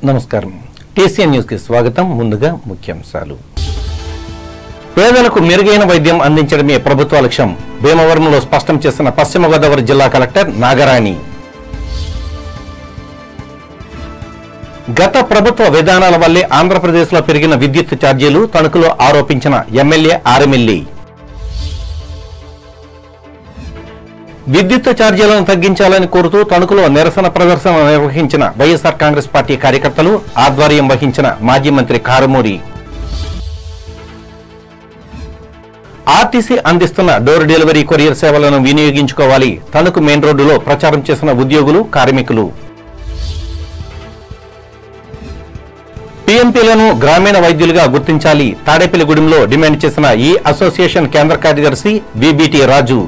నమస్కారం TCN news కి స్వాగతం ముందుగా ముఖ్యాంశాలు పేదలకు మెరుగైన వైద్యం అందించడమే ప్రభుత్వ లక్ష్యం భీమవరంలో స్పష్టం చేసిన పశ్చిమ గోదావరి జిల్లా కలెక్టర్ నాగరాణి గత ప్రభుత్వ విధానాల వల్లే ఆంధ్రప్రదేశ్లో పెరిగిన విద్యుత్ ఛార్జీలు తణుకులో ఆరోపించిన ఎమ్మెల్యే ఆర్ఎంఎల్ఏ విద్యుత్ ఛార్జీలను తగ్గించాలని కోరుతూ తణుకులో నిరసన ప్రదర్శన నిర్వహించిన వైఎస్ఆర్ కాంగ్రెస్ పార్టీ కార్యకర్తలు ఆధ్వర్యం వహించిన మాజీ మంత్రి కారుమూరి ఆర్టీసీ అందిస్తున్న డోర్ డెలివరీ కొరియర్ సేవలను వినియోగించుకోవాలి తణుకు మెయిన్ రోడ్డులో ప్రచారం చేసిన ఉద్యోగులు కార్మికులు పీఎంపీలను గ్రామీణ వైద్యులుగా గుర్తించాలి తాడేపల్లిగూడెంలో డిమాండ్ చేసిన ఈ అసోసియేషన్ కేంద్ర కార్యదర్శి బీబీటీ రాజు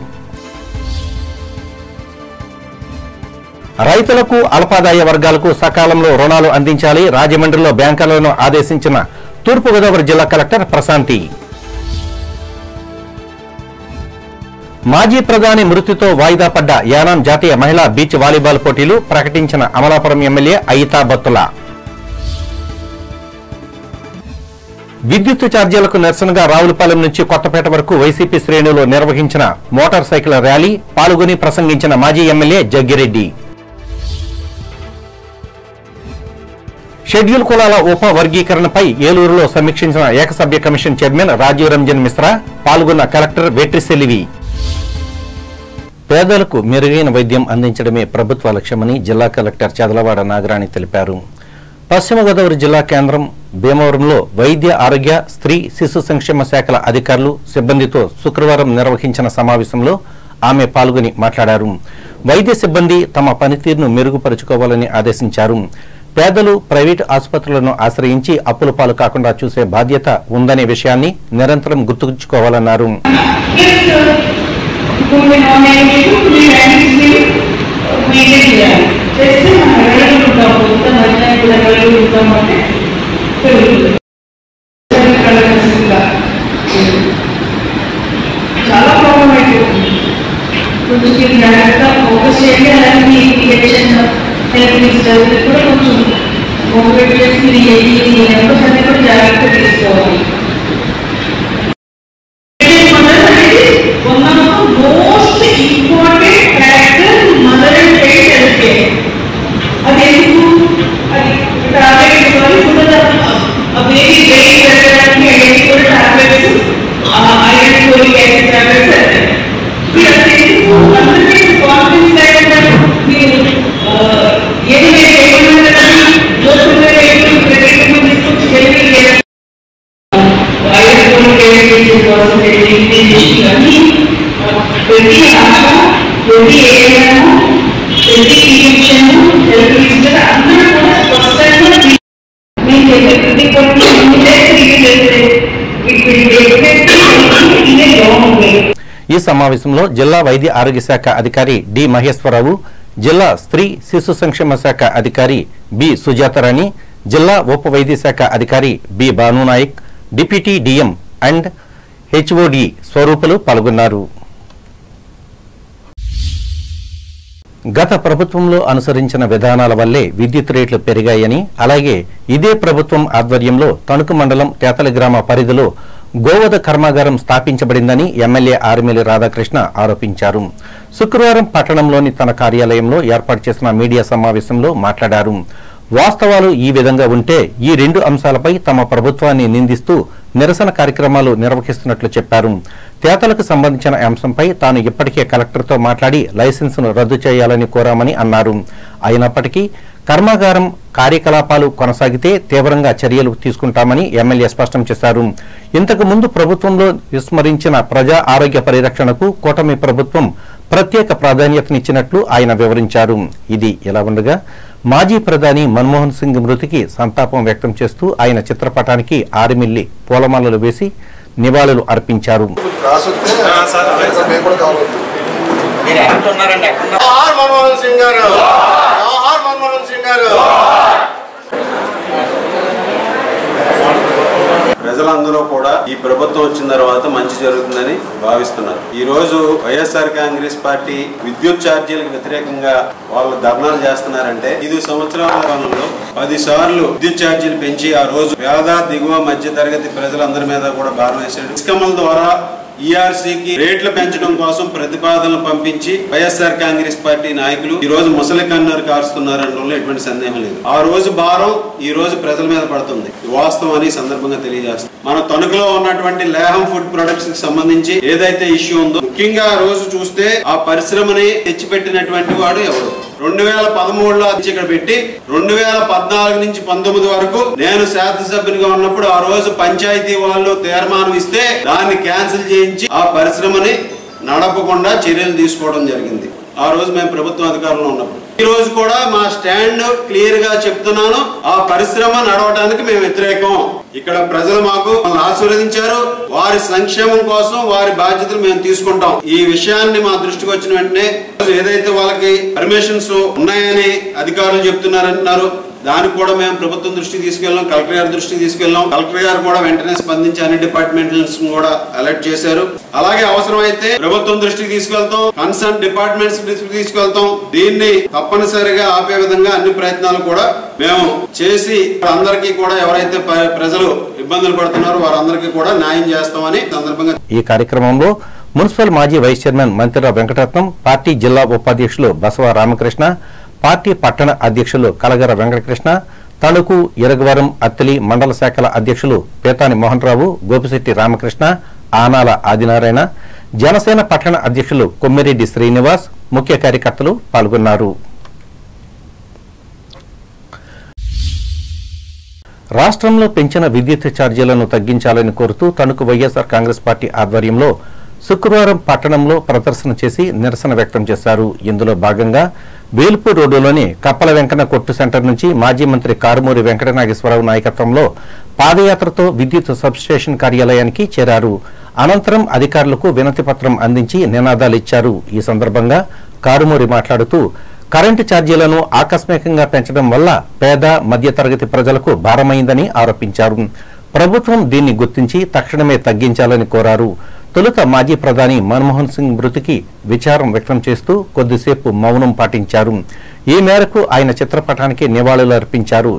రైతులకు అల్పాదాయ వర్గాలకు సకాలంలో రుణాలు అందించాలి రాజమండ్రిలో బ్యాంకర్లను ఆదేశించిన తూర్పుగోదావరి జిల్లా కలెక్టర్ ప్రశాంతి మాజీ ప్రధాని మృతితో వాయిదా పడ్డ యానాం జాతీయ మహిళా బీచ్ వాలీబాల్ పోటీలు ప్రకటించిన అమలాపురం ఎమ్మెల్యే అయితా బత్తుల విద్యుత్ ఛార్జీలకు నిరసనగా రావులపాలెం నుంచి కొత్తపేట వరకు వైసీపీ శ్రేణులు నిర్వహించిన మోటార్ సైకిల్ ర్యాలీ పాల్గొని ప్రసంగించిన మాజీ ఎమ్మెల్యే జగ్గిరెడ్డి షెడ్యూల్ కులాల ఉప వర్గీకరణపై ఏలూరులో సమీక్షించిన ఏకసభ్య కమిషన్ చైర్మన్ రాజీవ్ రంజన్ మిశ్రా పాల్గొన్న కలెక్టర్ వెట్రిసెలివి పేదలకు మెరుగైన వైద్యం అందించడమే ప్రభుత్వ లక్ష్యమని జిల్లా కలెక్టర్ చదలవాడ నాగరాణి తెలిపారు పశ్చిమ గోదావరి జిల్లా కేంద్రం భీమవరంలో వైద్య ఆరోగ్య స్త్రీ శిశు సంక్షేమ శాఖల అధికారులు సిబ్బందితో శుక్రవారం నిర్వహించిన సమావేశంలో ఆమె పాల్గొని మాట్లాడారు వైద్య సిబ్బంది తమ పనితీరును మెరుగుపరుచుకోవాలని ఆదేశించారు పేదలు ప్రైవేటు ఆసుపత్రులను ఆశ్రయించి అప్పుల పాలు కాకుండా చూసే బాధ్యత ఉందనే విషయాన్ని నిరంతరం గుర్తుంచుకోవాలన్నారు ఈ సమావేశంలో జిల్లా వైద్య ఆరోగ్య శాఖ అధికారి డి మహేశ్వరరావు జిల్లా స్త్రీ శిశు సంక్షేమ శాఖ అధికారి బి సుజాతారాణి జిల్లా ఉప వైద్య శాఖ అధికారి B Bhanunayak deputy DM and HOD స్వరూపులు పాల్గొన్నారు గత ప్రభుత్వంలో అనుసరించిన విధానాల వల్లే విద్యుత్ రేట్లు పెరిగాయని అలాగే ఇదే ప్రభుత్వం ఆధ్వర్యంలో తణుకు మండలం తేతలి గ్రామ పరిధిలో గోవధ కర్మాగారం స్థాపించబడిందని ఎమ్మెల్యే ఆర్మిలి రాధాకృష్ణ ఆరోపించారు శుక్రవారం పట్టణంలోని తన కార్యాలయంలో ఏర్పాటు చేసిన మీడియా సమావేశంలో మాట్లాడారు వాస్తవాలు ఈ విధంగా ఉంటే ఈ రెండు అంశాలపై తమ ప్రభుత్వాన్ని నిందిస్తూ నిరసన కార్యక్రమాలు నిర్వహిస్తున్నట్లు చెప్పారు తేతలకు సంబంధించిన అంశంపై తాను ఇప్పటికే కలెక్టర్తో మాట్లాడి లైసెన్సును రద్దు చేయాలని కోరామని అన్నారు అయినప్పటికీ కర్మాగారం కార్యకలాపాలు కొనసాగితే తీవ్రంగా చర్యలు తీసుకుంటామని ఎమ్మెల్యే స్పష్టం చేశారు ఇంతకు ముందు ప్రభుత్వంలో విస్మరించిన ప్రజా ఆరోగ్య పరిరక్షణకు కూటమి ప్రభుత్వం ప్రత్యేక ప్రాధాన్యతనిచ్చినట్లు ఆయన వివరించారు ఇది ఇలా ఉండగా మాజీ ప్రధాని మన్మోహన్ సింగ్ మృతికి సంతాపం వ్యక్తం చేస్తూ ఆయన చిత్రపటానికి ఆరిమిల్లి పూలమాలలు వేసి నివాళులు అర్పించారు ప్రజల ప్రజలందరూ కూడా ఈ ప్రభుత్వం వచ్చిన తర్వాత మంచి జరుగుతుందని భావిస్తున్నారు. ఈ రోజు వైఎస్ఆర్ కాంగ్రెస్ పార్టీ విద్యుత్ ఛార్జీలకు వ్యతిరేకంగా వాళ్ళు ధర్నాలు చేస్తున్నారంటే 5 సంవత్సరాల కాలంలో 10 సార్లు విద్యుత్ ఛార్జీలు పెంచి ఆ రోజు పేద దిగువ మధ్య తరగతి ప్రజలందరి మీద కూడా భారం వేశాడు. స్కీముల ద్వారా ఈఆర్సీకి రేట్లు పెంచడం కోసం ప్రతిపాదనలు పంపించి వైఎస్ఆర్ కాంగ్రెస్ పార్టీ నాయకులు ఈ రోజు ముసలి కన్నీరు కారుస్తున్నారనడంలో ఎటువంటి సందేహం లేదు. ఆ రోజు భారం ఈ రోజు ప్రజల మీద పడుతుంది. వాస్తవం అని సందర్భంగా తెలియజేస్తాం. మన తణుకులో ఉన్నటువంటి లేహం ఫుడ్ ప్రొడక్ట్స్ కి సంబంధించి ఏదైతే ఇష్యూ ఉందో, ముఖ్యంగా ఆ రోజు చూస్తే ఆ పరిశ్రమని తెచ్చిపెట్టినటువంటి వాడు ఎవరు? 2013లో ఇక్కడ పెట్టి 2014 నుంచి 19 వరకు నేను శాసనసభ్యునిగా ఉన్నప్పుడు ఆ రోజు పంచాయతీ వాళ్ళు తీర్మానం ఇస్తే దాన్ని క్యాన్సిల్ చేయించి ఆ పరిశ్రమని నడపకుండా చర్యలు తీసుకోవడం జరిగింది. ఆ రోజు మేము ప్రభుత్వ అధికారంలో ఉన్నప్పుడు. ఈ రోజు కూడా మా స్టాండ్ క్లియర్ గా చెప్తున్నాను, ఆ పరిశ్రమ నడవడానికి మేము వ్యతిరేకం. ఇక్కడ ప్రజలు మాకు ఆశీర్వదించారు. వారి సంక్షేమం కోసం వారి బాధ్యతలు మేము తీసుకుంటాం. ఈ విషయాన్ని మా దృష్టికి వచ్చిన వెంటనే ఏదైతే వాళ్ళకి పర్మిషన్స్ ఉన్నాయని అధికారులు చెప్తున్నారంటున్నారు, దానికి కూడా మేము ప్రభుత్వం దృష్టికి తీసుకెళ్ళాం, కలెక్టర్ గారి దృష్టికి తీసుకెళ్ళాం. కలెక్టర్ గారు కూడా వెంటనే స్పందించి అన్ని డిపార్ట్మెంట్స్ కూడా అలర్ట్ చేశారు. అలాగే అవసరమైతే ప్రభుత్వం దృష్టికి తీసుకెళ్తాం, కన్సర్న్ డిపార్ట్మెంట్స్ దృష్టికి తీసుకెళ్తాం. దీన్ని తప్పనిసరిగా ఆపే విధంగా అన్ని ప్రయత్నాలు కూడా మేము చేసి అందరికీ కూడా ఎవరైతే ప్రజలు ఇబ్బందులు పడుతున్నారో వారందరికీ కూడా న్యాయం చేస్తామని సందర్భంగా ఈ కార్యక్రమంలో మున్సిపల్ మాజీ vice chairman Mantri Rao Venkataratnam, party జిల్లా ఉపాధ్యక్షులు బసవ రామకృష్ణ, పార్టీ పట్టణ అధ్యక్షులు కలగర వెంకటకృష్ణ, తణుకు, ఇరగవరం, అత్తిలి మండల శాఖల అధ్యక్షులు పేతాని మోహన్ రావు, గోపిశెట్టి రామకృష్ణ, ఆనాల ఆదినారాయణ, జనసేన పట్టణ అధ్యక్షులు కొమ్మిరెడ్డి శ్రీనివాస్, ముఖ్య కార్యకర్తలు పాల్గొన్నారు. రాష్ట్రంలో పెంచిన విద్యుత్ ఛార్జీలను తగ్గించాలని కోరుతూ తణుకు వైఎస్ఆర్ కాంగ్రెస్ పార్టీ ఆధ్వర్యంలో శుక్రవారం పట్టణంలో ప్రదర్శన చేసి నిరసన వ్యక్తం చేశారు. ఇందులో భాగంగా వేల్పూర్ రోడ్డులోని కప్పల వెంకన్న కొట్టు సెంటర్ నుంచి మాజీ మంత్రి కారుమూరి వెంకటనాగేశ్వరరావు నాయకత్వంలో పాదయాత్రతో విద్యుత్ సబ్స్టేషన్ కార్యాలయానికి చేరారు. అనంతరం అధికారులకు వినతి పత్రం అందించి నినాదాలిచ్చారు. ఈ సందర్భంగా కారుమూరి మాట్లాడుతూ కరెంటు ఛార్జీలను ఆకస్మికంగా పెంచడం వల్ల పేద మధ్యతరగతి ప్రజలకు భారమైందని ఆరోపించారు. ప్రభుత్వం దీన్ని గుర్తించి తక్షణమే తగ్గించాలని కోరారు. తొలుత మాజీ ప్రధాని మన్మోహన్ సింగ్ మృతికి విచారం వ్యక్తం చేస్తూ కొద్దిసేపు మౌనం పాటించారు. ఈ మేరకు ఆయన చిత్రపటానికి నివాళులర్పించారు.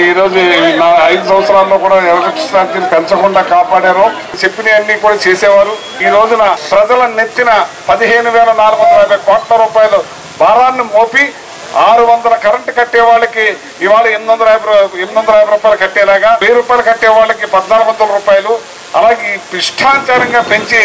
ఈ రోజు 5 సంవత్సరాల్లో కూడా ఎలక్ట్రిసిటీ ఛార్జీలు పెంచకుండా కాపాడారు. చెప్పినవన్నీ కూడా చేసేవారు. ఈ రోజున ప్రజల నెత్తిన 15,450 కోట్ల రూపాయలు భారాన్ని మోపి 600 కరెంటు కట్టే వాళ్ళకి ఇవాళ 850 రూపాయలు కట్టేలాగా, 1000 రూపాయలు కట్టే వాళ్ళకి 1400 రూపాయలు, అలాగే ఇష్టానుసారంగా పెంచి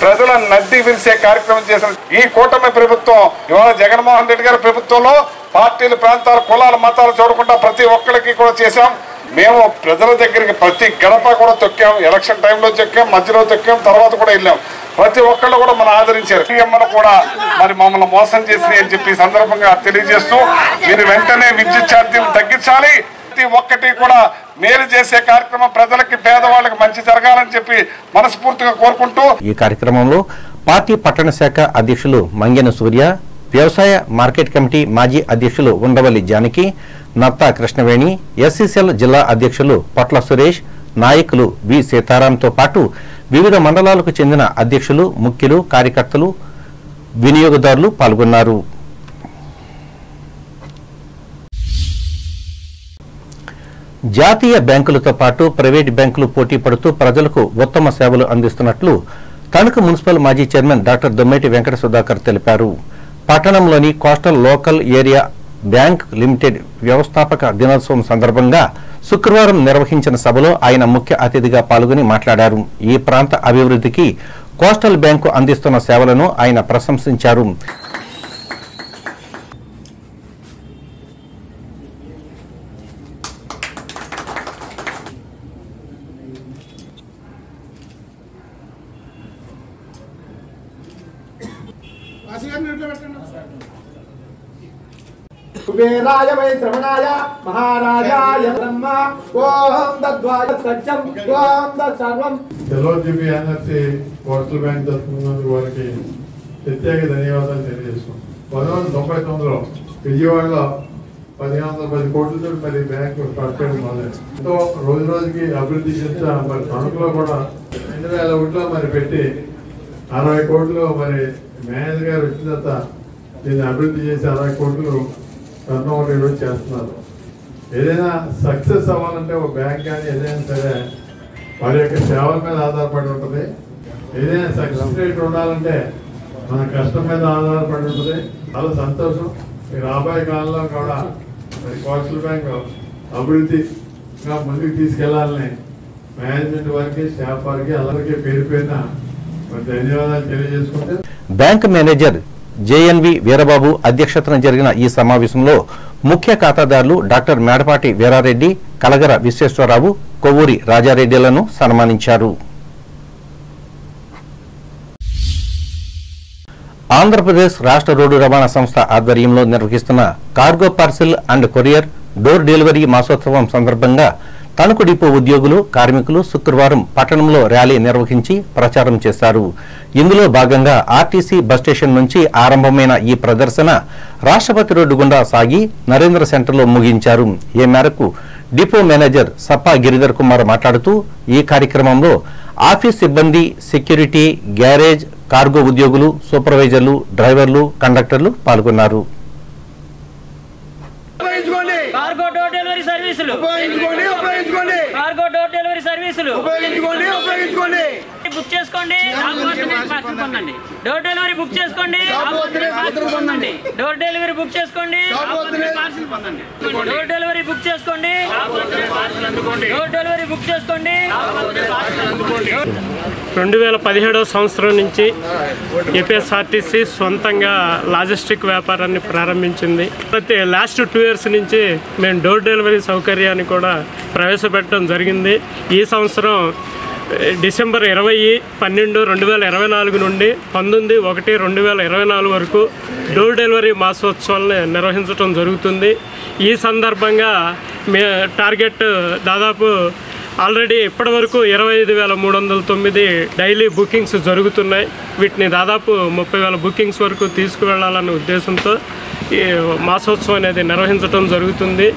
ప్రజల నడ్డి విరిసే కార్యక్రమం చేసిన ఈ కూటమి ప్రభుత్వం ఇవాళ జగన్మోహన్ రెడ్డి గారి ప్రభుత్వంలో పార్టీలు, ప్రాంతాలు, కులాలు, మతాలు చూడకుండా ప్రతి ఒక్కరికి కూడా చేశాం. మేము ప్రజల దగ్గరికి ప్రతి గడప కూడా తొక్కాం. ఎలక్షన్ టైంలో తొక్కాం, మధ్యలో తొక్కాం, తర్వాత కూడా వెళ్ళాం. ప్రతి ఒక్కళ్ళు కూడా మనం ఆదరించారు. సీఎంను కూడా మరి మమ్మల్ని మోసం చేసి అని చెప్పి సందర్భంగా తెలియజేస్తూ మీరు వెంటనే విద్యుత్ ఛార్జీలు తగ్గించాలి. ప్రతి ఒక్కటి కూడా మేలు చేసే కార్యక్రమం ప్రజలకి, పేదవాళ్ళకి మంచి జరగాలని చెప్పి మనస్ఫూర్తిగా కోరుకుంటూ ఈ కార్యక్రమంలో పార్టీ పట్టణ శాఖ అధ్యక్షులు మంగెన సూర్య, వ్యవసాయ మార్కెట్ కమిటీ మాజీ అధ్యక్షులు ఉండవల్లి జానకి, నత్తా కృష్ణవేణి, ఎస్సీసీఎల్ జిల్లా అధ్యక్షులు పొట్ల సురేష్, నాయకులు వి సీతారాంతో పాటు వివిధ మండలాలకు చెందిన అధ్యక్షులు, ముఖ్యులు, కార్యకర్తలు, వినియోగదారులు పాల్గొన్నారు. జాతీయ బ్యాంకులతో పాటు ప్రైవేట్ బ్యాంకులు పోటీ పడుతూ ప్రజలకు ఉత్తమ సేవలు అందిస్తున్నట్లు తణుకు మున్సిపల్ మాజీ చైర్మన్ డాక్టర్ దొమ్మేటి వెంకట సుధాకర్ తెలిపారు. పట్టణంలోని coastal local area bank limited వ్యవస్థాపక దినోత్సవం సందర్భంగా శుక్రవారం నిర్వహించిన సభలో ఆయన ముఖ్య అతిథిగా పాల్గొని మాట్లాడారు. ఈ ప్రాంత అభివృద్ధికి కోస్టల్ బ్యాంకు అందిస్తున్న సేవలను ఆయన ప్రశంసించారు. కుబేరాయ వై శ్రవణాయ మహారాజాయ బ్రహ్మ ఓం తద్వాయ సత్యం ఓం తత్సర్వం. ఎల్ఓజిబి ఎన్ఆర్సీ పోస్టల్ బ్యాంక్ తరఫున వారికి ప్రత్యేక ధన్యవాదాలు తెలియజేస్తాం. 1999లో విజయవాడలో 1510 కోట్లతో మరి బ్యాంకు స్టార్ట్ చేయడం మొదలైంది. ఎంతో రోజు రోజుకి అభివృద్ధి చెందుతా మరి తణుకులో కూడా 2001లో మరి పెట్టి 60 కోట్లు మరి మేనేజర్ గారు వచ్చిన తర్వాత దీన్ని అభివృద్ధి చేసి 60 కోట్లు టర్న్ ఓవర్ ఈరోజు చేస్తున్నారు. ఏదైనా సక్సెస్ అవ్వాలంటే ఒక బ్యాంక్ కానీ ఏదైనా సరే వారి యొక్క సేవల మీద ఆధారపడి ఉంటుంది. ఏదైనా సక్సెస్ రేట్ ఉండాలంటే మన కష్టం మీద ఆధారపడి ఉంటుంది. చాలా సంతోషం. ఈ రాబోయే కాలంలో కూడా మరి కోస్టల్ బ్యాంక్ అభివృద్ధిగా ముందుకు తీసుకెళ్లాలని మేనేజ్మెంట్ వారికి, స్టాఫ్ వారికి అందరికీ పేరు పేరున మరి ధన్యవాదాలు తెలియజేసుకుంటే బ్యాంక్ మేనేజర్ జేఎన్వి వీరబాబు అధ్యక్షతన జరిగిన ఈ సమావేశంలో ముఖ్య ఖాతాదారులు డాక్టర్ మేడపాటి వీరారెడ్డి, కలగర విశ్వేశ్వరరావు, కొవ్వూరి రాజారెడ్డిలను సన్మానించారు. ఆంధ్రప్రదేశ్ రాష్ట్ర రోడ్డు రవాణా సంస్థ ఆధ్వర్యంలో నిర్వహిస్తున్న cargo parcel and courier door delivery మాసోత్సవం సందర్భంగా తణుకు డిపో ఉద్యోగులు, కార్మికులు శుక్రవారం పట్టణంలో ర్యాలీ నిర్వహించి ప్రచారం చేశారు. ఇందులో భాగంగా ఆర్టీసీ బస్స్టేషన్ నుంచి ఆరంభమైన ఈ ప్రదర్శన రాష్ట్రపతి రోడ్డు గుండా సాగి నరేంద్ర సెంటర్లో ముగించారు. ఈ మేరకు డిపో మేనేజర్ సప్పా గిరిధర్ కుమార్ మాట్లాడుతూ ఈ కార్యక్రమంలో ఆఫీస్ సిబ్బంది, సెక్యూరిటీ, గ్యారేజ్, కార్గో ఉద్యోగులు, సూపర్వైజర్లు, డ్రైవర్లు, కండక్టర్లు పాల్గొన్నారు. కార్గో డోర్ డెలివరీ సర్వీసులు కార్గో డోర్ డెలివరీ సర్వీసులు బుక్ చేసుకోండి. పొందండి. డోర్ డెలివరీ బుక్ చేసుకోండి. పొందండి. డోర్ డెలివరీ బుక్ చేసుకోండి. పార్సిల్ పొందండి. డోర్ డెలివరీ బుక్ చేసుకోండి. డోర్ డెలివరీ బుక్ చేసుకోండి. 2017 సంవత్సరం నుంచి ఏపీఎస్ఆర్టీసీ సొంతంగా లాజిస్టిక్ వ్యాపారాన్ని ప్రారంభించింది. ప్రతి లాస్ట్ 2 years నుంచి మేము డోర్ డెలివరీ సౌకర్యాన్ని కూడా ప్రవేశపెట్టడం జరిగింది. ఈ సంవత్సరం డిసెంబర్ 20/12/2024 నుండి 19/1/2024 వరకు డోర్ డెలివరీ మాసోత్సవాలను నిర్వహించడం జరుగుతుంది. ఈ సందర్భంగా టార్గెట్ దాదాపు ఆల్రెడీ ఇప్పటివరకు 25,309 డైలీ బుకింగ్స్ జరుగుతున్నాయి. వీటిని దాదాపు 30,000 బుకింగ్స్ వరకు తీసుకువెళ్లాలనే ఉద్దేశంతో ఈ మాసోత్సవం అనేది నిర్వహించడం జరుగుతుంది.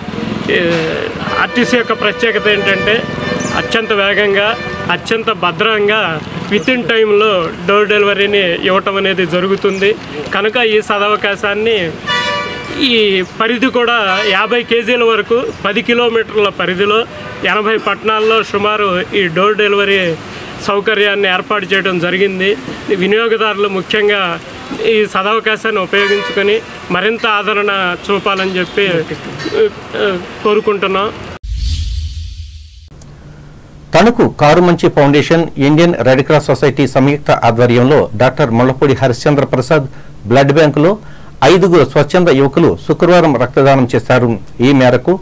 ఆర్టీసీ యొక్క ప్రత్యేకత ఏంటంటే అత్యంత వేగంగా, అత్యంత భద్రంగా వితిన్ టైంలో డోర్ డెలివరీని ఇవ్వటం అనేది జరుగుతుంది. కనుక ఈ సదవకాశాన్ని ఈ పరిధి కూడా 50 kgల వరకు 10 కిలోమీటర్ల పరిధిలో 80 పట్టణాల్లో సుమారు ఈ డోర్ డెలివరీ సౌకర్యాన్ని ఏర్పాటు చేయడం జరిగింది. వినియోగదారులు ముఖ్యంగా ఈ సదవకాశాన్ని ఉపయోగించుకొని మరింత ఆదరణ చూపాలని చెప్పి కోరుకుంటున్నాం. Tanuku Karumanchi foundation, Indian red cross society సంయుక్త ఆధ్వర్యంలో డాక్టర్ ముళ్లపూడి హరిశ్చంద్ర ప్రసాద్ బ్లడ్ బ్యాంకులో 5 స్వచ్ఛంద యువకులు శుక్రవారం రక్తదానం చేశారు. ఈ మేరకు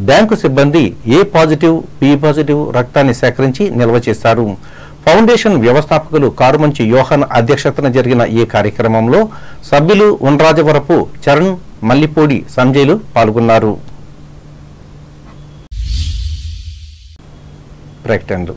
బ్యాంకు సిబ్బంది ఏ పాజిటివ్, బి పాజిటివ్ రక్తాన్ని సేకరించి నిల్వ చేశారు. ఫౌండేషన్ వ్యవస్థాపకులు కారుమంచి యోహన్ అధ్యక్షతన జరిగిన ఈ కార్యక్రమంలో సభ్యులు ఉండ్రాజవరపు చరణ్, మల్లిపూడి సంజయ్లు పాల్గొన్నారు. ప్రకటనలు.